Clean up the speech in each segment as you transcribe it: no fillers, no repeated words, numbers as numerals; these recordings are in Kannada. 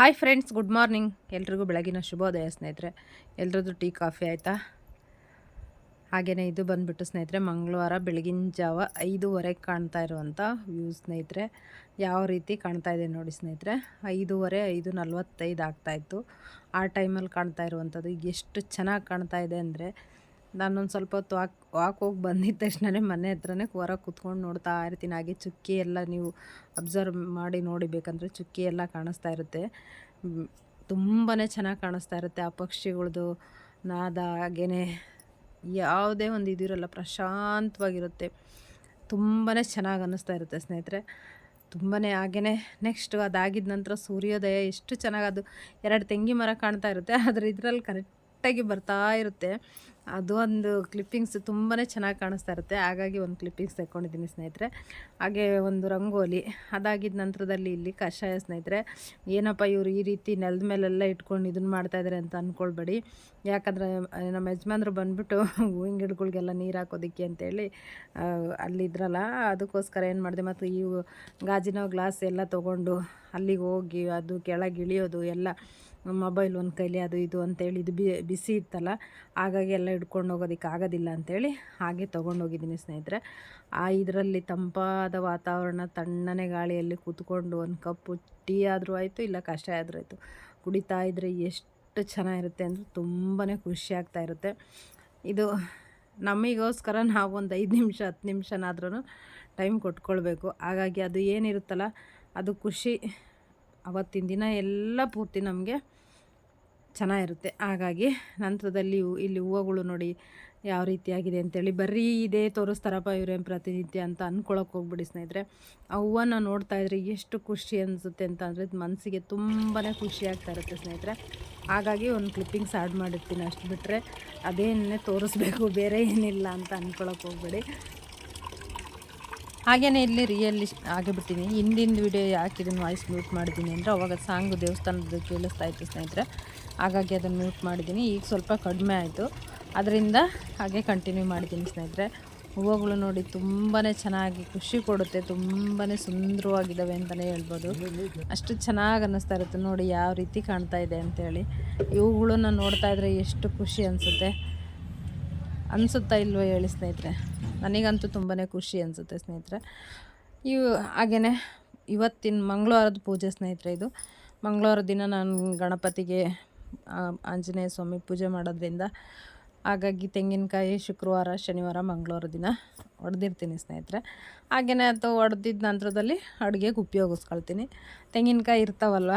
Hi friends, good morning. ಎಲ್ರಿಗೂ ಬೆಳಗಿನ ಶುಭೋದಯ ಸ್ನೇಹಿತರೆ. ಎಲ್ರದ್ದು ಟೀ ಕಾಫಿ ಆಯಿತಾ? ಹಾಗೆಯೇ ಇದು ಬಂದುಬಿಟ್ಟು ಸ್ನೇಹಿತರೆ ಮಂಗಳವಾರ ಬೆಳಗಿನ ಜಾವ 5:30 ಕಾಣ್ತಾ ಇರುವಂಥ ವ್ಯೂ ಸ್ನೇಹಿತರೆ. ಯಾವ ರೀತಿ ಕಾಣ್ತಾ ಇದೆ ನೋಡಿ ಸ್ನೇಹಿತರೆ. 5:30, 5:45 ಆಗ್ತಾಯಿತ್ತು. ಆ ಟೈಮಲ್ಲಿ ಕಾಣ್ತಾ ಇರುವಂಥದ್ದು ಎಷ್ಟು ಚೆನ್ನಾಗಿ ಕಾಣ್ತಾ ಇದೆ ಅಂದರೆ, ನಾನೊಂದು ಸ್ವಲ್ಪ ಹೊತ್ತು ವಾಕ್ ಹೋಗಿ ಬಂದಿದ್ದ ತಕ್ಷಣವೇ ಮನೆ ಹತ್ರನೇ ಹೊರಗೆ ಕೂತ್ಕೊಂಡು ನೋಡ್ತಾ ಇರ್ತೀನಿ. ಹಾಗೆ ಚುಕ್ಕಿ ಎಲ್ಲ ನೀವು ಅಬ್ಸರ್ವ್ ಮಾಡಿ ನೋಡಿಬೇಕಂದ್ರೆ ಚುಕ್ಕಿ ಎಲ್ಲ ಕಾಣಿಸ್ತಾ ಇರುತ್ತೆ. ತುಂಬಾ ಚೆನ್ನಾಗಿ ಕಾಣಿಸ್ತಾ ಇರುತ್ತೆ ಆ ಪಕ್ಷಿಗಳದ್ದು ನಾದ. ಹಾಗೆಯೇ ಯಾವುದೇ ಒಂದು ಇದಿರಲ್ಲ, ಪ್ರಶಾಂತವಾಗಿರುತ್ತೆ. ತುಂಬಾ ಚೆನ್ನಾಗಿ ಅನ್ನಿಸ್ತಾ ಇರುತ್ತೆ ಸ್ನೇಹಿತರೆ. ತುಂಬಾ ಹಾಗೆಯೇ ನೆಕ್ಸ್ಟು ಅದಾಗಿದ್ದ ನಂತರ ಸೂರ್ಯೋದಯ ಎಷ್ಟು ಚೆನ್ನಾಗಿ, ಅದು 2 ತೆಂಗಿ ಮರ ಕಾಣ್ತಾ ಇರುತ್ತೆ. ಆದರೆ ಇದರಲ್ಲಿ ಕರೆಕ್ಟಾಗಿ ಬರ್ತಾ ಇರುತ್ತೆ. ಅದು ಒಂದು ಕ್ಲಿಪ್ಪಿಂಗ್ಸ್ ತುಂಬಾ ಚೆನ್ನಾಗಿ ಕಾಣಿಸ್ತಾ ಇರುತ್ತೆ. ಹಾಗಾಗಿ ಒಂದು ಕ್ಲಿಪ್ಪಿಂಗ್ಸ್ ತೆಕ್ಕೊಂಡಿದ್ದೀನಿ ಸ್ನೇಹಿತರೆ. ಹಾಗೆ ಒಂದು ರಂಗೋಲಿ. ಅದಾಗಿದ್ದ ನಂತರದಲ್ಲಿ ಇಲ್ಲಿ ಕಷಾಯ ಸ್ನೇಹಿತರೆ. ಏನಪ್ಪ ಇವರು ಈ ರೀತಿ ನೆಲದ ಮೇಲೆಲ್ಲ ಇಟ್ಕೊಂಡು ಇದನ್ನು ಮಾಡ್ತಾಯಿದ್ದಾರೆ ಅಂತ ಅಂದ್ಕೊಳ್ಬೇಡಿ. ಯಾಕಂದರೆ ನಮ್ಮ ಯಜಮಾನ್ರು ಬಂದುಬಿಟ್ಟು ಹೂವಿನ ಗಿಡಗಳಿಗೆಲ್ಲ ನೀರು ಹಾಕೋದಕ್ಕೆ ಅಂತೇಳಿ ಅಲ್ಲಿದ್ರಲ್ಲ, ಅದಕ್ಕೋಸ್ಕರ ಏನು ಮಾಡಿದೆ, ಮತ್ತು ಈ ಗಾಜಿನ ಗ್ಲಾಸ್ ಎಲ್ಲ ತೊಗೊಂಡು ಅಲ್ಲಿಗೆ ಹೋಗಿ ಅದು ಕೆಳಗೆ ಇಳಿಯೋದು ಎಲ್ಲ, ಮೊಬೈಲ್ ಒಂದು ಕೈಲಿ ಅದು ಇದು ಅಂತೇಳಿ ಇದು ಬಿಸಿ ಇತ್ತಲ್ಲ, ಹಾಗಾಗಿ ಎಲ್ಲ ಹಿಡ್ಕೊಂಡು ಹೋಗೋದಕ್ಕೆ ಆಗೋದಿಲ್ಲ ಅಂಥೇಳಿ ಹಾಗೆ ತೊಗೊಂಡೋಗಿದ್ದೀನಿ ಸ್ನೇಹಿತರೆ. ಇದರಲ್ಲಿ ತಂಪಾದ ವಾತಾವರಣ, ತಣ್ಣನೆ ಗಾಳಿಯಲ್ಲಿ ಕೂತ್ಕೊಂಡು ಒಂದು ಕಪ್ಪು ಟೀ ಆದರೂ ಆಯಿತು, ಇಲ್ಲ ಕಷಾಯ ಆದರೂ ಆಯಿತು, ಕುಡಿತಾ ಇದ್ದರೆ ಎಷ್ಟು ಚೆನ್ನಾಗಿರುತ್ತೆ ಅಂದರೆ ತುಂಬಾ ಖುಷಿ ಆಗ್ತಾ ಇರುತ್ತೆ. ಇದು ನಮಗೋಸ್ಕರ ನಾವು ಒಂದು 5 ನಿಮಿಷ 10 ನಿಮಿಷನಾದ್ರೂ ಟೈಮ್ ಕೊಟ್ಕೊಳ್ಬೇಕು. ಹಾಗಾಗಿ ಅದು ಏನಿರುತ್ತಲ್ಲ ಅದು ಖುಷಿ ಅವತ್ತಿನ ದಿನ ಎಲ್ಲ ಪೂರ್ತಿ ನಮಗೆ ಚೆನ್ನಾಗಿರುತ್ತೆ. ಹಾಗಾಗಿ ನಂತರದಲ್ಲಿ ಇಲ್ಲಿ ಹೂವುಗಳು ನೋಡಿ ಯಾವ ರೀತಿಯಾಗಿದೆ ಅಂತೇಳಿ, ಬರೀ ಇದೇ ತೋರಿಸ್ತಾರಪ್ಪ ಇವರೇನು ಪ್ರತಿನಿತ್ಯ ಅಂತ ಅಂದ್ಕೊಳಕ್ಕೆ ಹೋಗ್ಬಿಡಿ ಸ್ನೇಹಿತರೆ. ಆ ಹೂವನ್ನು ನೋಡ್ತಾ ಇದ್ರೆ ಎಷ್ಟು ಖುಷಿ ಅನಿಸುತ್ತೆ ಅಂತ ಅಂದರೆ ಮನಸ್ಸಿಗೆ ತುಂಬಾ ಖುಷಿ ಆಗ್ತಾ ಇರುತ್ತೆ ಸ್ನೇಹಿತರೆ. ಹಾಗಾಗಿ ಒಂದು ಕ್ಲಿಪ್ಪಿಂಗ್ಸ್ ಆ್ಯಡ್ ಮಾಡಿರ್ತೀನಿ, ಅಷ್ಟು ಬಿಟ್ಟರೆ ಅದೇನೇ ತೋರಿಸ್ಬೇಕು, ಬೇರೆ ಏನಿಲ್ಲ ಅಂತ ಅಂದ್ಕೊಳಕ್ಕೆ ಹೋಗ್ಬೇಡಿ. ಹಾಗೆಯೇ ಇಲ್ಲಿ ರಿಯಲ್ಲಿ ಆಗಿಬಿಟ್ಟಿನಿ. ಹಿಂದಿನ ವಿಡಿಯೋ ಯಾಕೆ ಇದನ್ನು ವಾಯ್ಸ್ ಮ್ಯೂಟ್ ಮಾಡಿದ್ದೀನಿ ಅಂದರೆ, ಅವಾಗ ಸಾಂಗು ದೇವಸ್ಥಾನದ ಕೇಳಿಸ್ತಾ ಇತ್ತು ಸ್ನೇಹಿತರೆ. ಹಾಗಾಗಿ ಅದನ್ನು ಮ್ಯೂಟ್ ಮಾಡಿದ್ದೀನಿ. ಈಗ ಸ್ವಲ್ಪ ಕಡಿಮೆ ಆಯಿತು, ಅದರಿಂದ ಹಾಗೆ ಕಂಟಿನ್ಯೂ ಮಾಡಿದ್ದೀನಿ ಸ್ನೇಹಿತರೆ. ಹೂವುಗಳು ನೋಡಿ ತುಂಬಾ ಚೆನ್ನಾಗಿ ಖುಷಿ ಕೊಡುತ್ತೆ, ತುಂಬಾ ಸುಂದರವಾಗಿದ್ದಾವೆ ಅಂತಲೇ ಹೇಳ್ಬೋದು. ಅಷ್ಟು ಚೆನ್ನಾಗಿ ಅನ್ನಿಸ್ತಾ ಇರುತ್ತೆ ನೋಡಿ ಯಾವ ರೀತಿ ಕಾಣ್ತಾ ಇದೆ ಅಂಥೇಳಿ. ಇವುಗಳನ್ನ ನೋಡ್ತಾ ಇದ್ದರೆ ಎಷ್ಟು ಖುಷಿ ಅನಿಸುತ್ತಾ ಇಲ್ವೋ ಹೇಳಿ ಸ್ನೇಹಿತರೆ. ನನಗಂತೂ ತುಂಬಾ ಖುಷಿ ಅನಿಸುತ್ತೆ ಸ್ನೇಹಿತರೆ. ಹಾಗೆಯೇ ಇವತ್ತಿನ ಮಂಗಳವಾರದ ಪೂಜೆ ಸ್ನೇಹಿತರೆ. ಇದು ಮಂಗಳವಾರ ದಿನ ನಾನು ಗಣಪತಿಗೆ ಆಂಜನೇಯ ಸ್ವಾಮಿ ಪೂಜೆ ಮಾಡೋದ್ರಿಂದ, ಹಾಗಾಗಿ ತೆಂಗಿನಕಾಯಿ ಶುಕ್ರವಾರ, ಶನಿವಾರ, ಮಂಗಳವಾರ ದಿನ ಹೊಡೆದಿರ್ತೀನಿ ಸ್ನೇಹಿತರೆ. ಹಾಗೆಯೇ ಅದು ಹೊಡೆದಿದ್ದ ನಂತರದಲ್ಲಿ ಅಡುಗೆಗೆ ಉಪಯೋಗಿಸ್ಕೊಳ್ತೀನಿ. ತೆಂಗಿನಕಾಯಿ ಇರ್ತಾವಲ್ವ,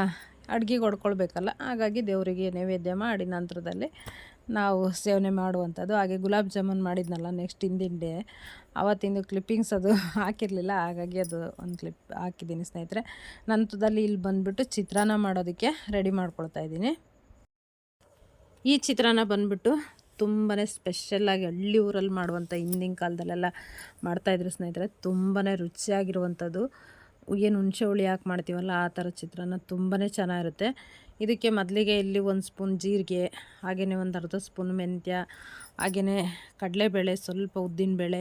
ಅಡುಗೆಗೆ ಹೊಡ್ಕೊಳ್ಬೇಕಲ್ಲ, ಹಾಗಾಗಿ ದೇವರಿಗೆ ನೈವೇದ್ಯ ಮಾಡಿ ನಂತರದಲ್ಲಿ ನಾವು ಸೇವನೆ ಮಾಡುವಂಥದ್ದು. ಹಾಗೆ ಗುಲಾಬ್ ಜಾಮೂನ್ ಮಾಡಿದ್ನಲ್ಲ ನೆಕ್ಸ್ಟ್ ಹಿಂದಿನ ಡೇ, ಆವತ್ತಿಂದು ಕ್ಲಿಪ್ಪಿಂಗ್ಸ್ ಅದು ಹಾಕಿರಲಿಲ್ಲ, ಹಾಗಾಗಿ ಅದು ಒಂದು ಕ್ಲಿಪ್ ಹಾಕಿದ್ದೀನಿ ಸ್ನೇಹಿತರೆ. ನಂತರದಲ್ಲಿ ಇಲ್ಲಿ ಬಂದುಬಿಟ್ಟು ಚಿತ್ರಾನ್ನ ಮಾಡೋದಕ್ಕೆ ರೆಡಿ ಮಾಡ್ಕೊಳ್ತಾ ಇದ್ದೀನಿ. ಈ ಚಿತ್ರಾನ್ನ ಬಂದುಬಿಟ್ಟು ತುಂಬಾ ಸ್ಪೆಷಲ್ಲಾಗಿ ಹಳ್ಳಿ ಊರಲ್ಲಿ ಮಾಡುವಂಥ, ಹಿಂದಿನ ಕಾಲದಲ್ಲೆಲ್ಲ ಮಾಡ್ತಾಯಿದ್ರು ಸ್ನೇಹಿತರೆ. ತುಂಬಾ ರುಚಿಯಾಗಿರುವಂಥದ್ದು. ಏನು ಹುಣಸೆ ಹುಳಿ ಹಾಕಿ ಮಾಡ್ತೀವಲ್ಲ ಆ ಥರ ಚಿತ್ರಾನ್ನ ತುಂಬಾ ಚೆನ್ನಾಗಿರುತ್ತೆ. ಇದಕ್ಕೆ ಮೊದಲಿಗೆ ಇಲ್ಲಿ 1 ಸ್ಪೂನ್ ಜೀರಿಗೆ, ಹಾಗೆಯೇ ಒಂದು ಅರ್ಧ ಸ್ಪೂನ್ ಮೆಂತ್ಯ, ಹಾಗೆಯೇ ಕಡಲೆಬೇಳೆ, ಸ್ವಲ್ಪ ಉದ್ದಿನಬೇಳೆ,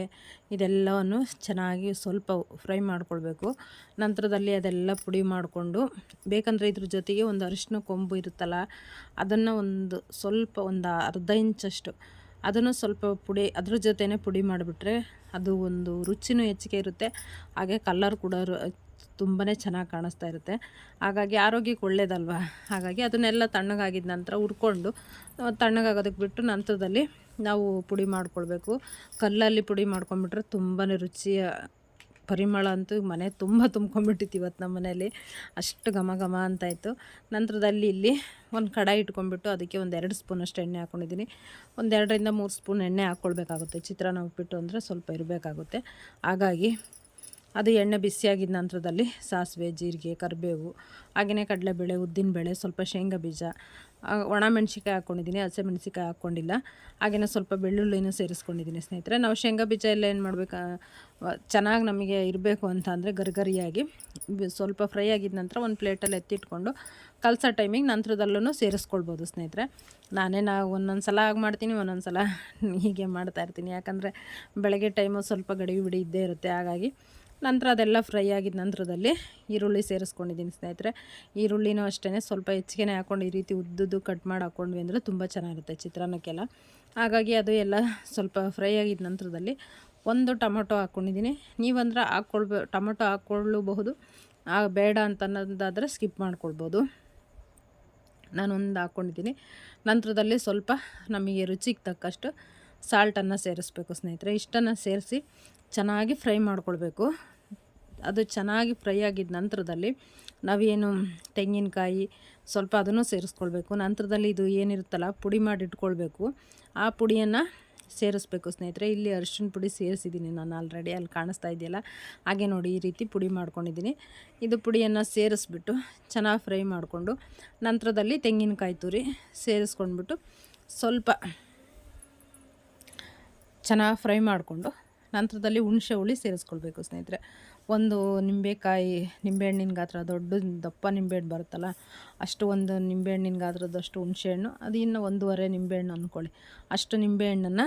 ಇದೆಲ್ಲವನ್ನು ಚೆನ್ನಾಗಿ ಸ್ವಲ್ಪ ಫ್ರೈ ಮಾಡ್ಕೊಳ್ಬೇಕು. ನಂತರದಲ್ಲಿ ಅದೆಲ್ಲ ಪುಡಿ ಮಾಡಿಕೊಂಡು, ಬೇಕಂದರೆ ಇದ್ರ ಜೊತೆಗೆ ಒಂದು ಅರಿಶಿನ ಕೊಂಬು ಇರುತ್ತಲ್ಲ, ಅದನ್ನು ಒಂದು ಅರ್ಧ ಇಂಚಷ್ಟು ಅದನ್ನು ಸ್ವಲ್ಪ ಪುಡಿ ಅದ್ರ ಜೊತೆನೇ ಪುಡಿ ಮಾಡಿಬಿಟ್ರೆ ಅದು ಒಂದು ರುಚಿನೂ ಹೆಚ್ಚಿಗೆ ಇರುತ್ತೆ. ಹಾಗೆ ಕಲರ್ ಕೂಡ ತುಂಬಾ ಚೆನ್ನಾಗಿ ಕಾಣಿಸ್ತಾ ಇರುತ್ತೆ. ಹಾಗಾಗಿ ಆರೋಗ್ಯಕ್ಕೆ ಒಳ್ಳೆಯದಲ್ವ. ಹಾಗಾಗಿ ಅದನ್ನೆಲ್ಲ ತಣ್ಣಗಾಗಿದ್ದ ನಂತರ ಹುರ್ಕೊಂಡು ತಣ್ಣಗಾಗೋದಕ್ಕೆ ಬಿಟ್ಟು ನಂತರದಲ್ಲಿ ನಾವು ಪುಡಿ ಮಾಡ್ಕೊಳ್ಬೇಕು. ಕಲ್ಲಲ್ಲಿ ಪುಡಿ ಮಾಡ್ಕೊಂಬಿಟ್ರೆ ತುಂಬಾ ರುಚಿಯ ಪರಿಮಳ ಅಂತೂ ಮನೆ ತುಂಬ ತುಂಬ್ಕೊಂಡ್ಬಿಟ್ಟಿತ್ತು ಇವತ್ತು ನಮ್ಮ ಮನೇಲಿ. ಅಷ್ಟು ಘಮ ಘಮ ಅಂತಾಯಿತು. ನಂತರದಲ್ಲಿ ಇಲ್ಲಿ ಒಂದು ಕಡಾಯಿ ಇಟ್ಕೊಂಡ್ಬಿಟ್ಟು ಅದಕ್ಕೆ ಒಂದು 2 ಸ್ಪೂನಷ್ಟು ಎಣ್ಣೆ ಹಾಕ್ಕೊಂಡಿದ್ದೀನಿ. ಒಂದು 2ರಿಂದ 3 ಸ್ಪೂನ್ ಎಣ್ಣೆ ಹಾಕ್ಕೊಳ್ಬೇಕಾಗುತ್ತೆ. ಚಿತ್ರಾನ್ನ ಉಪ್ಪಿಟ್ಟು ಅಂದರೆ ಸ್ವಲ್ಪ ಇರಬೇಕಾಗುತ್ತೆ. ಹಾಗಾಗಿ ಅದು ಎಣ್ಣೆ ಬಿಸಿಯಾಗಿದ್ದ ನಂತರದಲ್ಲಿ ಸಾಸಿವೆ, ಜೀರಿಗೆ, ಕರಿಬೇವು, ಹಾಗೆಯೇ ಕಡಲೆಬೇಳೆ, ಉದ್ದಿನಬೇಳೆ, ಸ್ವಲ್ಪ ಶೇಂಗಾ ಬೀಜ, ಒಣಮೆಣ್ಸಿಕಾಯಿ ಹಾಕ್ಕೊಂಡಿದ್ದೀನಿ, ಹಸಿಮೆಣ್ಸಿಕಾಯಿ ಹಾಕ್ಕೊಂಡಿಲ್ಲ. ಹಾಗೆಯೇ ಸ್ವಲ್ಪ ಬೆಳ್ಳುಳ್ಳಿನೂ ಸೇರಿಸ್ಕೊಂಡಿದ್ದೀನಿ ಸ್ನೇಹಿತರೆ. ನಾವು ಶೇಂಗಾ ಬೀಜ ಎಲ್ಲ ಏನು ಮಾಡಬೇಕು, ಚೆನ್ನಾಗಿ ನಮಗೆ ಇರಬೇಕು ಅಂತ ಅಂದರೆ ಗರಿಗರಿಯಾಗಿ ಸ್ವಲ್ಪ ಫ್ರೈ ಆಗಿದ್ದ ನಂತರ ಒಂದು ಪ್ಲೇಟಲ್ಲಿ ಎತ್ತಿಟ್ಕೊಂಡು ಕಲಸೋ ಟೈಮಿಗೆ ನಂತರದಲ್ಲೂ ಸೇರಿಸ್ಕೊಳ್ಬೋದು ಸ್ನೇಹಿತರೆ. ನಾವು ಒಂದೊಂದು ಸಲ ಆಗಿ ಮಾಡ್ತೀನಿ, ಒಂದೊಂದು ಸಲ ಹೀಗೆ ಮಾಡ್ತಾಯಿರ್ತೀನಿ. ಯಾಕಂದರೆ ಬೆಳಗ್ಗೆ ಟೈಮು ಸ್ವಲ್ಪ ಗಡಿಬಿಡಿ ಇದ್ದೇ ಇರುತ್ತೆ. ಹಾಗಾಗಿ ನಂತರ ಅದೆಲ್ಲ ಫ್ರೈ ಆಗಿದ ನಂತರದಲ್ಲಿ ಈರುಳ್ಳಿ ಸೇರಿಸ್ಕೊಂಡಿದ್ದೀನಿ ಸ್ನೇಹಿತರೆ. ಈರುಳ್ಳಿನೂ ಅಷ್ಟೇ ಸ್ವಲ್ಪ ಹೆಚ್ಚಿಗೆ ಹಾಕ್ಕೊಂಡು ಈ ರೀತಿ ಉದ್ದುದ್ದು ಕಟ್ ಮಾಡಿ ಹಾಕ್ಕೊಂಡ್ವಿ ಅಂದರೆ ತುಂಬ ಚೆನ್ನಾಗಿರುತ್ತೆ ಚಿತ್ರಾನ್ನಕ್ಕೆಲ್ಲ. ಹಾಗಾಗಿ ಅದು ಎಲ್ಲ ಸ್ವಲ್ಪ ಫ್ರೈ ಆಗಿದ ನಂತರದಲ್ಲಿ ಒಂದು ಟೊಮೊಟೊ ಹಾಕ್ಕೊಂಡಿದ್ದೀನಿ. ನೀವಂದ್ರೆ ಟೊಮೊಟೊ ಹಾಕ್ಕೊಳ್ಳಬಹುದು, ಬೇಡ ಅಂತ ಅನ್ನೋದಾದರೆ ಸ್ಕಿಪ್ ಮಾಡ್ಕೊಳ್ಬೋದು. ನಾನು ಒಂದು ಹಾಕ್ಕೊಂಡಿದ್ದೀನಿ. ನಂತರದಲ್ಲಿ ಸ್ವಲ್ಪ ನಮಗೆ ರುಚಿಗೆ ತಕ್ಕಷ್ಟು ಸಾಲ್ಟನ್ನು ಸೇರಿಸ್ಬೇಕು ಸ್ನೇಹಿತರೆ. ಇಷ್ಟನ್ನು ಸೇರಿಸಿ ಚೆನ್ನಾಗಿ ಫ್ರೈ ಮಾಡ್ಕೊಳ್ಬೇಕು. ಅದು ಚೆನ್ನಾಗಿ ಫ್ರೈ ಆಗಿದ ನಂತರದಲ್ಲಿ ನಾವೇನು ತೆಂಗಿನಕಾಯಿ ಸ್ವಲ್ಪ ಅದನ್ನು ಸೇರಿಸ್ಕೊಳ್ಬೇಕು. ನಂತರದಲ್ಲಿ ಇದು ಏನಿರುತ್ತಲ್ಲ ಪುಡಿ ಮಾಡಿ ಇಟ್ಕೊಳ್ಬೇಕು, ಆ ಪುಡಿಯನ್ನು ಸೇರಿಸ್ಬೇಕು ಸ್ನೇಹಿತರೆ. ಇಲ್ಲಿ ಅರಿಶಿನ ಪುಡಿ ಸೇರಿಸಿದ್ದೀನಿ ನಾನು ಆಲ್ರೆಡಿ, ಅಲ್ಲಿ ಕಾಣಿಸ್ತಾ ಇದೆಯಲ್ಲ ಹಾಗೆ ನೋಡಿ ಈ ರೀತಿ ಪುಡಿ ಮಾಡ್ಕೊಂಡಿದ್ದೀನಿ. ಇದು ಪುಡಿಯನ್ನು ಸೇರಿಸ್ಬಿಟ್ಟು ಚೆನ್ನಾಗಿ ಫ್ರೈ ಮಾಡಿಕೊಂಡು ನಂತರದಲ್ಲಿ ತೆಂಗಿನಕಾಯಿ ತುರಿ ಸೇರಿಸ್ಕೊಂಡ್ಬಿಟ್ಟು ಸ್ವಲ್ಪ ಚೆನ್ನಾಗಿ ಫ್ರೈ ಮಾಡಿಕೊಂಡು ನಂತರದಲ್ಲಿ ಹುಣಸೆ ಹುಳಿ ಸೇರಿಸ್ಕೊಳ್ಬೇಕು ಸ್ನೇಹಿತರೆ. ಒಂದು ನಿಂಬೆಹಣ್ಣಿನ ಗಾತ್ರ ದಪ್ಪ ನಿಂಬೆಹಣ್ಣು ಬರುತ್ತಲ್ಲ, ಅಷ್ಟು ಒಂದು ನಿಂಬೆಹಣ್ಣಿನ ಗಾತ್ರದಷ್ಟು ಹುಣಸೆಹಣ್ಣು, ಅದು ಇನ್ನು 1.5 ನಿಂಬೆಹಣ್ಣು ಅಂದ್ಕೊಳ್ಳಿ, ಅಷ್ಟು ನಿಂಬೆಹಣ್ಣನ್ನು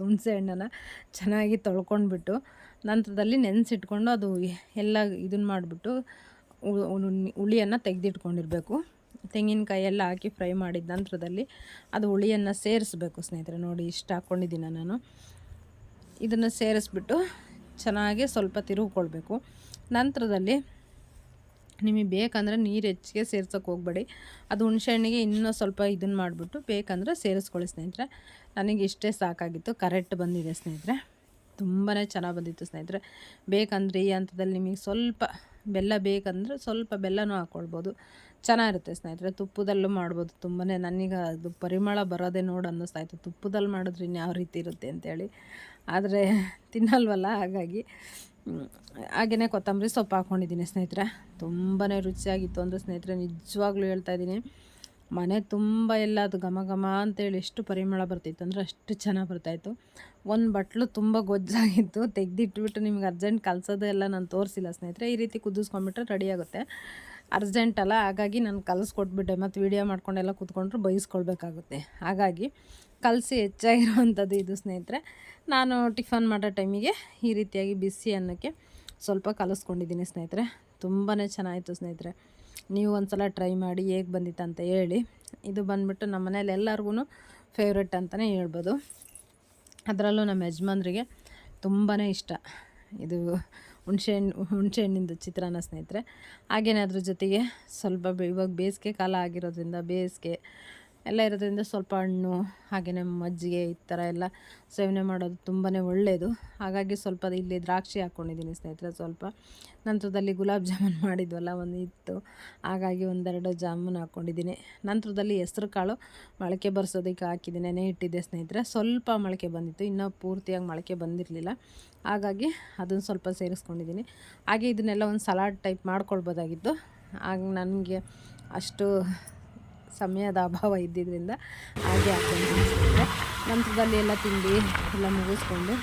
ಹುಣಸೆ ಹಣ್ಣನ್ನು ಚೆನ್ನಾಗಿ ತೊಳ್ಕೊಂಡ್ಬಿಟ್ಟು ನಂತರದಲ್ಲಿ ನೆನೆಸಿಟ್ಕೊಂಡು ಅದು ಎಲ್ಲ ಇದನ್ನು ಮಾಡಿಬಿಟ್ಟು ಹುಳಿಯನ್ನು ತೆಗೆದಿಟ್ಕೊಂಡಿರಬೇಕು. ತೆಂಗಿನಕಾಯಿ ಎಲ್ಲ ಹಾಕಿ ಫ್ರೈ ಮಾಡಿದ ನಂತರದಲ್ಲಿ ಅದು ಹುಳಿಯನ್ನು ಸೇರಿಸ್ಬೇಕು ಸ್ನೇಹಿತರೆ. ನೋಡಿ ಇಷ್ಟು ಹಾಕ್ಕೊಂಡಿದ್ದೀನಿ ನಾನು. ಇದನ್ನು ಸೇರಿಸ್ಬಿಟ್ಟು ಚೆನ್ನಾಗಿ ಸ್ವಲ್ಪ ತಿರುಗಿಕೊಳ್ಬೇಕು. ನಂತರದಲ್ಲಿ ನಿಮಗೆ ಬೇಕಂದರೆ ನೀರು ಹೆಚ್ಚಿಗೆ ಸೇರ್ಸೋಕ್ಕೆ ಹೋಗಬೇಡಿ. ಅದು ಹುಣಸೆಹಣ್ಣಿಗೆ ಇನ್ನೂ ಸ್ವಲ್ಪ ಇದನ್ನು ಮಾಡಿಬಿಟ್ಟು ಬೇಕಂದರೆ ಸೇರಿಸ್ಕೊಳ್ಳಿ ಸ್ನೇಹಿತರೆ. ನನಗೆ ಇಷ್ಟೇ ಸಾಕಾಗಿತ್ತು, ಕರೆಕ್ಟ್ ಬಂದಿದೆ ಸ್ನೇಹಿತರೆ. ತುಂಬಾ ಚೆನ್ನಾಗಿ ಬಂದಿತ್ತು ಸ್ನೇಹಿತರೆ. ಬೇಕಂದರೆ ಈ ಹಂತದಲ್ಲಿ ನಿಮಗೆ ಸ್ವಲ್ಪ ಬೆಲ್ಲ ಬೇಕಂದರೆ ಸ್ವಲ್ಪ ಬೆಲ್ಲನೂ ಹಾಕ್ಕೊಳ್ಬೋದು, ಚೆನ್ನಾಗಿರುತ್ತೆ ಸ್ನೇಹಿತರೆ. ತುಪ್ಪದಲ್ಲೂ ಮಾಡ್ಬೋದು. ನನಗೆ ಅದು ಪರಿಮಳ ಬರೋದೇ ನೋಡಿ ಅನ್ನಿಸ್ತಾಯಿತ್ತು, ತುಪ್ಪದಲ್ಲಿ ಮಾಡಿದ್ರೆ ಇನ್ಯಾವ ರೀತಿ ಇರುತ್ತೆ ಅಂತೇಳಿ. ಆದರೆ ತಿನ್ನಲ್ವಲ್ಲ, ಹಾಗಾಗಿ ಹಾಗೆಯೇ ಕೊತ್ತಂಬರಿ ಸೊಪ್ಪು ಹಾಕ್ಕೊಂಡಿದ್ದೀನಿ ಸ್ನೇಹಿತರೆ. ತುಂಬಾ ರುಚಿಯಾಗಿತ್ತು ಅಂದರೆ ಸ್ನೇಹಿತರೆ, ನಿಜವಾಗ್ಲೂ ಹೇಳ್ತಾಯಿದ್ದೀನಿ. ಮನೆ ತುಂಬ ಎಲ್ಲ ಅದು ಘಮ ಘಮ ಅಂತೇಳಿ ಎಷ್ಟು ಪರಿಮಳ ಬರ್ತಿತ್ತು ಅಂದರೆ ಅಷ್ಟು ಚೆನ್ನಾಗಿ ಬರ್ತಾಯಿತ್ತು. ಒಂದು ಬಟ್ಲು ತುಂಬ ಗೊಜ್ಜಾಗಿತ್ತು, ತೆಗೆದಿಟ್ಬಿಟ್ಟು ನಿಮ್ಗೆ ಅರ್ಜೆಂಟ್ ಕಲಸೋದು ಎಲ್ಲ ನಾನು ತೋರಿಸಿಲ್ಲ ಸ್ನೇಹಿತರೆ. ಈ ರೀತಿ ಕುದಿಸ್ಕೊಂಡ್ಬಿಟ್ರೆ ರೆಡಿ ಆಗುತ್ತೆ. ಅರ್ಜೆಂಟ್ ಅಲ್ಲ, ಹಾಗಾಗಿ ನಾನು ಕಲಿಸ್ಕೊಟ್ಬಿಟ್ಟೆ. ಮತ್ತು ವೀಡಿಯೋ ಮಾಡ್ಕೊಂಡೆಲ್ಲ ಕೂತ್ಕೊಂಡ್ರೆ ಬೈಸ್ಕೊಳ್ಬೇಕಾಗುತ್ತೆ. ಹಾಗಾಗಿ ಕಲಸಿ ಹೆಚ್ಚಾಗಿರುವಂಥದ್ದು ಇದು ಸ್ನೇಹಿತರೆ. ನಾನು ಟಿಫನ್ ಮಾಡೋ ಟೈಮಿಗೆ ಈ ರೀತಿಯಾಗಿ ಬಿಸಿ ಅನ್ನಕ್ಕೆ ಸ್ವಲ್ಪ ಕಲಿಸ್ಕೊಂಡಿದ್ದೀನಿ ಸ್ನೇಹಿತರೆ. ತುಂಬಾ ಚೆನ್ನಾಗಿತ್ತು ಸ್ನೇಹಿತರೆ. ನೀವು ಒಂದು ಸಲ ಟ್ರೈ ಮಾಡಿ ಹೇಗೆ ಬಂದಿತ್ತು ಅಂತ ಹೇಳಿ. ಇದು ಬಂದುಬಿಟ್ಟು ನಮ್ಮ ಮನೇಲಿ ಎಲ್ಲರಿಗೂ ಫೇವ್ರೆಟ್ ಅಂತಲೇ ಹೇಳ್ಬೋದು. ಅದರಲ್ಲೂ ನಮ್ಮ ಯಜಮಾನ್ರಿಗೆ ತುಂಬಾ ಇಷ್ಟ ಇದು ಹುಣಸೆಹಣ್ಣಿಂದು ಚಿತ್ರಾನ್ನ ಸ್ನೇಹಿತರೆ. ಹಾಗೆಯೇ ಅದ್ರ ಜೊತೆಗೆ ಸ್ವಲ್ಪ ಇವಾಗ ಬೇಸಿಗೆ ಕಾಲ ಆಗಿರೋದ್ರಿಂದ, ಬೇಸಿಗೆ ಎಲ್ಲ ಇರೋದ್ರಿಂದ ಸ್ವಲ್ಪ ಹಣ್ಣು ಹಾಗೆಯೇ ಮಜ್ಜಿಗೆ ಈ ಥರ ಎಲ್ಲ ಸೇವನೆ ಮಾಡೋದು ತುಂಬಾ ಒಳ್ಳೆಯದು. ಹಾಗಾಗಿ ಸ್ವಲ್ಪ ಇಲ್ಲಿ ದ್ರಾಕ್ಷಿ ಹಾಕ್ಕೊಂಡಿದ್ದೀನಿ ಸ್ನೇಹಿತರೆ. ಸ್ವಲ್ಪ ನಂತರದಲ್ಲಿ ಗುಲಾಬ್ ಜಾಮೂನ್ ಮಾಡಿದ್ವಲ್ಲ ಒಂದು ಇತ್ತು, ಹಾಗಾಗಿ 1-2 ಜಾಮೂನ್ ಹಾಕ್ಕೊಂಡಿದ್ದೀನಿ. ನಂತರದಲ್ಲಿ ಹೆಸ್ರು ಕಾಳು ಮೊಳಕೆ ಬರ್ಸೋದಕ್ಕೆ ಹಾಕಿದ್ದೀನಿ, ನೆನೆ ಇಟ್ಟಿದ್ದೆ ಸ್ನೇಹಿತರೆ. ಸ್ವಲ್ಪ ಮೊಳಕೆ ಬಂದಿತ್ತು, ಇನ್ನೂ ಪೂರ್ತಿಯಾಗಿ ಮೊಳಕೆ ಬಂದಿರಲಿಲ್ಲ, ಹಾಗಾಗಿ ಅದನ್ನು ಸ್ವಲ್ಪ ಸೇರಿಸ್ಕೊಂಡಿದ್ದೀನಿ. ಹಾಗೆ ಇದನ್ನೆಲ್ಲ ಒಂದು ಸಲಾಡ್ ಟೈಪ್ ಮಾಡ್ಕೊಳ್ಬೋದಾಗಿತ್ತು, ಆಗ ನನಗೆ ಅಷ್ಟು ಸಮಯದ ಅಭಾವ ಇದ್ದಿದ್ದರಿಂದ ಹಾಗೆ ಹಾಕ್ಕೊಂಡಿದ್ದೀನಿ. ನಂತರದಲ್ಲಿ ಎಲ್ಲ ತಿಂಡಿ ಎಲ್ಲ ಮುಗಿಸ್ಕೊಂಡು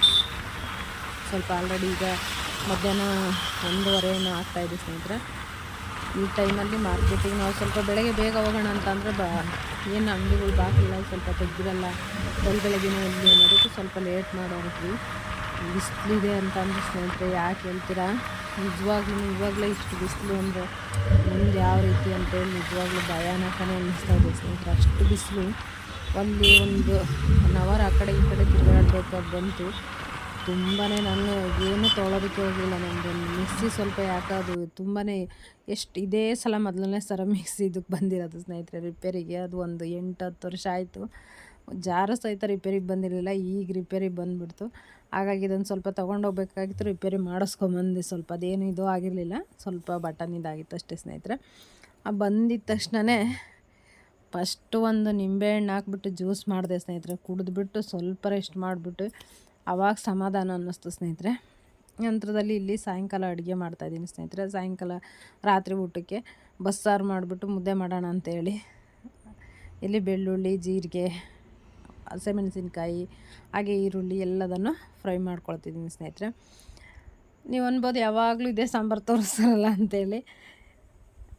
ಸ್ವಲ್ಪ ಆಲ್ರೆಡಿ ಈಗ ಮಧ್ಯಾಹ್ನ 1:15 ಆಗ್ತಾಯಿದೆ ಸ್ನೇಹಿತರೆ. ಈ ಟೈಮಲ್ಲಿ ಮಾರ್ಕೆಟಿಗೆ ನಾವು ಸ್ವಲ್ಪ ಬೆಳಗ್ಗೆ ಬೇಗ ಹೋಗೋಣ ಅಂತಂದರೆ ಏನು ಅಂಗಡಿಗಳು ಬಾಗಿಲ ಸ್ವಲ್ಪ ತೆಗ್ದಿರಲ್ಲ, ಬೆಳಗ್ಗೆನೇ ಎಲ್ಲಿ ಅನ್ನೋದಕ್ಕೆ ಸ್ವಲ್ಪ ಲೇಟ್ ಮಾಡೋರ್ವಿ. ಬಿಸಿಲಿದೆ ಅಂತ ಅಂದ್ರೆ ಸ್ನೇಹಿತರೆ ಯಾಕೆ ಹೇಳ್ತೀರಾ, ನಿಜವಾಗ್ಲೂ ಇವಾಗಲೇ ಇಷ್ಟು ಬಿಸಿಲು ಅಂದರೆ ಮುಂದೆ ಯಾವ ರೀತಿ ಅಂತೇಳಿ ನಿಜವಾಗ್ಲೂ ಭಯಾನಕನೇ ಅನ್ನಿಸ್ತಾ ಇದೆ ಸ್ನೇಹಿತರೆ. ಅಷ್ಟು ಬಿಸಿಲು. ಒಂದು 1 ಅವರ್ ಆ ಕಡೆ ಈ ಕಡೆ ತಿರುಗಾಡಬೇಕಾಗಿ ಬಂತು. ತುಂಬಾ ನಾನು ಏನು ತೊಗೊಳೋದಕ್ಕೆ ಹೋಗಲಿಲ್ಲ. ನಮ್ಮದೊಂದು ಮಿಕ್ಸಿ ಸ್ವಲ್ಪ ಯಾಕದು ತುಂಬಾ ಎಷ್ಟು ಇದೇ ಸಲ ಮೊದಲನೇ ಸಲ ಮಿಕ್ಸಿ ಇದಕ್ಕೆ ಬಂದಿರೋದು ಸ್ನೇಹಿತರೆ ರಿಪೇರಿಗೆ. ಅದು ಒಂದು 8-10 ವರ್ಷ ಆಯಿತು. ಜಾರು ಸಹಿತ ರಿಪೇರಿಗೆ ಬಂದಿರಲಿಲ್ಲ, ಈಗ ರಿಪೇರಿಗೆ ಬಂದುಬಿಡ್ತು. ಹಾಗಾಗಿ ಇದೊಂದು ಸ್ವಲ್ಪ ತೊಗೊಂಡೋಗ್ಬೇಕಾಗಿತ್ತು, ರಿಪೇರಿ ಮಾಡಿಸ್ಕೊಂಬಂದು. ಸ್ವಲ್ಪ ಅದೇನು ಇದು ಆಗಿರಲಿಲ್ಲ, ಸ್ವಲ್ಪ ಬಟನ್ ಇದಾಗಿತ್ತು ಅಷ್ಟೇ ಸ್ನೇಹಿತರೆ. ಬಂದಿದ್ದ ತಕ್ಷಣವೇ ಫಸ್ಟು ಒಂದು ನಿಂಬೆಹಣ್ಣು ಹಾಕ್ಬಿಟ್ಟು ಜ್ಯೂಸ್ ಮಾಡಿದೆ ಸ್ನೇಹಿತರೆ. ಕುಡಿದ್ಬಿಟ್ಟು ಸ್ವಲ್ಪ ರೆಸ್ಟ್ ಮಾಡಿಬಿಟ್ಟು ಆವಾಗ ಸಮಾಧಾನ ಅನ್ನಿಸ್ತು ಸ್ನೇಹಿತರೆ. ನಂತರದಲ್ಲಿ ಇಲ್ಲಿ ಸಾಯಂಕಾಲ ಅಡುಗೆ ಮಾಡ್ತಾಯಿದ್ದೀನಿ ಸ್ನೇಹಿತರೆ. ಸಾಯಂಕಾಲ ರಾತ್ರಿ ಊಟಕ್ಕೆ ಬಸ್ಸಾರು ಮಾಡಿಬಿಟ್ಟು ಮುದ್ದೆ ಮಾಡೋಣ ಅಂತೇಳಿ ಇಲ್ಲಿ ಬೆಳ್ಳುಳ್ಳಿ, ಜೀರಿಗೆ, ಹಸಿಮೆಣಸಿನ್ಕಾಯಿ ಹಾಗೆ ಈರುಳ್ಳಿ ಎಲ್ಲದನ್ನು ಫ್ರೈ ಮಾಡ್ಕೊಳ್ತಿದ್ದೀನಿ ಸ್ನೇಹಿತರೆ. ನೀವು ಅನ್ಬೋದು ಯಾವಾಗಲೂ ಇದೇ ಸಾಂಬಾರು ತೋರಿಸ್ತಾರಲ್ಲ ಅಂತೇಳಿ.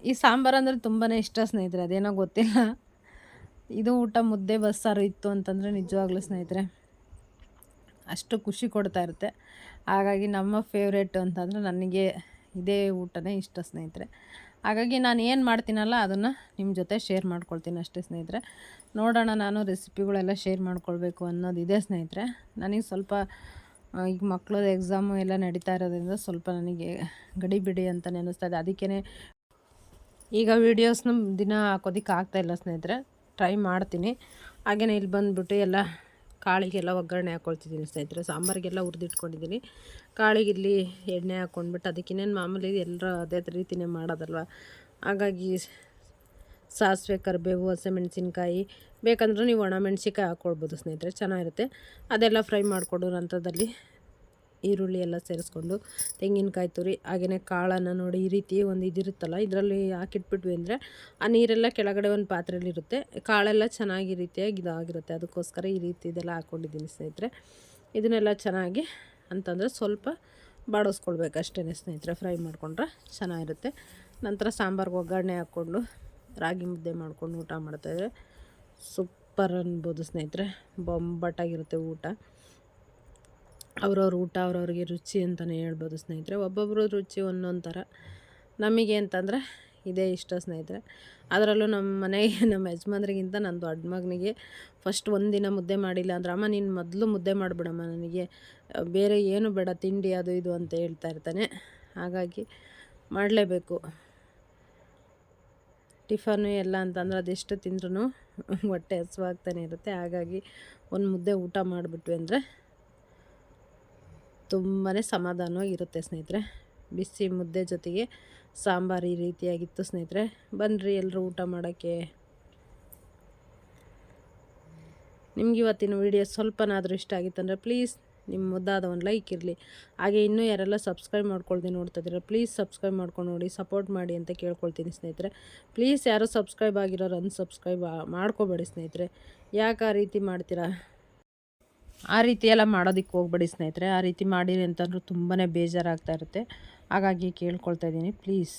ಈ ಸಾಂಬಾರು ಅಂದರೆ ತುಂಬಾ ಇಷ್ಟ ಸ್ನೇಹಿತರೆ, ಅದೇನೋ ಗೊತ್ತಿಲ್ಲ. ಇದು ಊಟ ಮುದ್ದೆ ಬಸ್ಸಾರು ಇತ್ತು ಅಂತಂದರೆ ನಿಜವಾಗ್ಲೂ ಸ್ನೇಹಿತರೆ ಅಷ್ಟು ಖುಷಿ ಕೊಡ್ತಾ ಇರುತ್ತೆ. ಹಾಗಾಗಿ ನಮ್ಮ ಫೇವ್ರೇಟ್ ಅಂತಂದರೆ ನನಗೆ ಇದೇ ಊಟನೇ ಇಷ್ಟ ಸ್ನೇಹಿತರೆ. ಹಾಗಾಗಿ ನಾನು ಏನು ಮಾಡ್ತೀನಲ್ಲ ಅದನ್ನು ನಿಮ್ಮ ಜೊತೆ ಶೇರ್ ಮಾಡ್ಕೊಳ್ತೀನಿ ಅಷ್ಟೇ ಸ್ನೇಹಿತರೆ. ನೋಡೋಣ, ನಾನು ರೆಸಿಪಿಗಳೆಲ್ಲ ಶೇರ್ ಮಾಡ್ಕೊಳ್ಬೇಕು ಅನ್ನೋದಿದೆ ಸ್ನೇಹಿತರೆ. ನನಗೆ ಸ್ವಲ್ಪ ಈಗ ಮಕ್ಕಳದ್ದು ಎಕ್ಸಾಮು ಎಲ್ಲ ನಡೀತಾ ಇರೋದ್ರಿಂದ ಸ್ವಲ್ಪ ನನಗೆ ಗಡಿಬಿಡಿ ಅಂತಲೇ ಅನ್ನಿಸ್ತಾ ಇದೆ. ಅದಕ್ಕೇ ಈಗ ವೀಡಿಯೋಸ್ನ ದಿನ ಹಾಕೋದಕ್ಕೆ ಆಗ್ತಾಯಿಲ್ಲ ಸ್ನೇಹಿತರೆ. ಟ್ರೈ ಮಾಡ್ತೀನಿ. ಹಾಗೆಯೇ ಇಲ್ಲಿ ಬಂದುಬಿಟ್ಟು ಎಲ್ಲ ಕಾಳಿಗೆಲ್ಲ ಒಗ್ಗರಣೆ ಹಾಕ್ಕೊಳ್ತಿದ್ದೀನಿ ಸ್ನೇಹಿತರೆ. ಸಾಂಬಾರಿಗೆಲ್ಲ ಹುರಿದಿಟ್ಕೊಂಡಿದ್ದೀನಿ. ಕಾಳಿಗೆ ಇಲ್ಲಿ ಎಣ್ಣೆ ಹಾಕ್ಕೊಂಡ್ಬಿಟ್ಟು ಅದಕ್ಕಿನ್ನೇನು ಮಾಮೂಲಿ ಎಲ್ಲರೂ ಅದೇ ರೀತಿಯೇ ಮಾಡೋದಲ್ವ. ಹಾಗಾಗಿ ಸಾಸಿವೆ, ಕರಿಬೇವು, ಹಸಿಮೆಣಸಿನ್ಕಾಯಿ, ಬೇಕಂದ್ರೆ ನೀವು ಒಣಮೆಣ್ಸಿನ್ಕಾಯಿ ಹಾಕ್ಕೊಳ್ಬೋದು ಸ್ನೇಹಿತರೆ, ಚೆನ್ನಾಗಿರುತ್ತೆ. ಅದೆಲ್ಲ ಫ್ರೈ ಮಾಡಿಕೊಂಡು ನಂತರದಲ್ಲಿ ಈರುಳ್ಳಿ ಎಲ್ಲ ಸೇರಿಸ್ಕೊಂಡು ತೆಂಗಿನಕಾಯಿ ತುರಿ, ಹಾಗೆಯೇ ಕಾಳನ್ನು ನೋಡಿ ಈ ರೀತಿ ಒಂದು ಇದಿರುತ್ತಲ್ಲ, ಇದರಲ್ಲಿ ಹಾಕಿಟ್ಬಿಟ್ವಿ ಅಂದರೆ ಆ ನೀರೆಲ್ಲ ಕೆಳಗಡೆ ಒಂದು ಪಾತ್ರೆಯಲ್ಲಿರುತ್ತೆ. ಕಾಳೆಲ್ಲ ಚೆನ್ನಾಗಿ ರೀತಿಯಾಗಿ ಇದಾಗಿರುತ್ತೆ. ಅದಕ್ಕೋಸ್ಕರ ಈ ರೀತಿ ಇದೆಲ್ಲ ಹಾಕ್ಕೊಂಡಿದ್ದೀನಿ ಸ್ನೇಹಿತರೆ. ಇದನ್ನೆಲ್ಲ ಚೆನ್ನಾಗಿ ಅಂತಂದರೆ ಸ್ವಲ್ಪ ಬಾಡಿಸ್ಕೊಳ್ಬೇಕು ಅಷ್ಟೇ ಸ್ನೇಹಿತರೆ. ಫ್ರೈ ಮಾಡಿಕೊಂಡ್ರೆ ಚೆನ್ನಾಗಿರುತ್ತೆ. ನಂತರ ಸಾಂಬಾರ್ಗೆ ಒಗ್ಗರಣೆ ಹಾಕ್ಕೊಂಡು ರಾಗಿ ಮುದ್ದೆ ಮಾಡ್ಕೊಂಡು ಊಟ ಮಾಡ್ತಾಯಿದ್ರೆ ಸೂಪರ್ ಅನ್ಬೋದು ಸ್ನೇಹಿತರೆ. ಬೊಂಬಾಟಾಗಿರುತ್ತೆ ಊಟ. ಅವ್ರವ್ರ ಊಟ ಅವ್ರವ್ರಿಗೆ ರುಚಿ ಅಂತಲೇ ಹೇಳ್ಬೋದು ಸ್ನೇಹಿತರೆ. ಒಬ್ಬೊಬ್ಬರು ರುಚಿ ಒಂದೊಂದು ಥರ. ನಮಗೆ ಅಂತಂದರೆ ಇದೇ ಇಷ್ಟ ಸ್ನೇಹಿತರೆ. ಅದರಲ್ಲೂ ನಮ್ಮ ಮನೆಗೆ ನಮ್ಮ ಯಜಮಾನ್ರಿಗಿಂತ ನನ್ನ ದೊಡ್ಡ ಮಗನಿಗೆ ಫಸ್ಟ್ ಒಂದಿನ ಮುದ್ದೆ ಮಾಡಿಲ್ಲ ಅಂದ್ರೆ, ಅಮ್ಮ ನೀನು ಮೊದಲು ಮುದ್ದೆ ಮಾಡಿಬಿಡಮ್ಮ, ನನಗೆ ಬೇರೆ ಏನು ಬೇಡ, ತಿಂಡಿ ಅದು ಇದು ಅಂತ ಹೇಳ್ತಾ ಇರ್ತಾನೆ. ಹಾಗಾಗಿ ಮಾಡಲೇಬೇಕು. ಟಿಫನು ಎಲ್ಲ ಅಂತಂದ್ರೆ ಅದೆಷ್ಟು ತಿಂದ್ರೂ ಹೊಟ್ಟೆ ಹಸಿವಾಗ್ತಾನೆ ಇರುತ್ತೆ. ಹಾಗಾಗಿ ಒಂದು ಮುದ್ದೆ ಊಟ ಮಾಡಿಬಿಟ್ವಿ ಅಂದರೆ ತುಂಬಾ ಸಮಾಧಾನವಾಗಿರುತ್ತೆ ಸ್ನೇಹಿತರೆ. ಬಿಸಿ ಮುದ್ದೆ ಜೊತೆಗೆ ಸಾಂಬಾರು ಈ ರೀತಿಯಾಗಿತ್ತು ಸ್ನೇಹಿತರೆ. ಬನ್ನಿರಿ ಎಲ್ಲರೂ ಊಟ ಮಾಡೋಕ್ಕೆ. ನಿಮ್ಗೆ ಇವತ್ತಿನ ವೀಡಿಯೋ ಸ್ವಲ್ಪನಾದರೂ ಇಷ್ಟ ಆಗಿತ್ತಂದರೆ ಪ್ಲೀಸ್ ನಿಮ್ಮ ಮುದ್ದಾದ ಒಂದು ಲೈಕ್ ಇರಲಿ. ಹಾಗೆ ಇನ್ನೂ ಯಾರೆಲ್ಲ ಸಬ್ಸ್ಕ್ರೈಬ್ ಮಾಡ್ಕೊಳ್ದೆ ನೋಡ್ತಾ ಇದ್ದೀರ ಪ್ಲೀಸ್ ಸಬ್ಸ್ಕ್ರೈಬ್ ಮಾಡ್ಕೊಂಡು ನೋಡಿ, ಸಪೋರ್ಟ್ ಮಾಡಿ ಅಂತ ಕೇಳ್ಕೊಳ್ತೀನಿ ಸ್ನೇಹಿತರೆ. ಪ್ಲೀಸ್ ಯಾರು ಸಬ್ಸ್ಕ್ರೈಬ್ ಆಗಿರೋರು ಅನ್ಸಬ್ಸ್ಕ್ರೈಬ್ ಮಾಡ್ಕೋಬೇಡಿ ಸ್ನೇಹಿತರೆ. ಯಾಕೆ ಆ ರೀತಿ ಮಾಡ್ತೀರಾ? ಆ ರೀತಿ ಎಲ್ಲ ಮಾಡೋದಕ್ಕೆ ಹೋಗ್ಬೇಡಿ ಸ್ನೇಹಿತರೆ. ಆ ರೀತಿ ಮಾಡಿರಿ ಅಂತಂದ್ರೂ ತುಂಬಾ ಬೇಜಾರಾಗ್ತಾ ಇರುತ್ತೆ. ಹಾಗಾಗಿ ಕೇಳ್ಕೊಳ್ತಾ ಇದ್ದೀನಿ ಪ್ಲೀಸ್.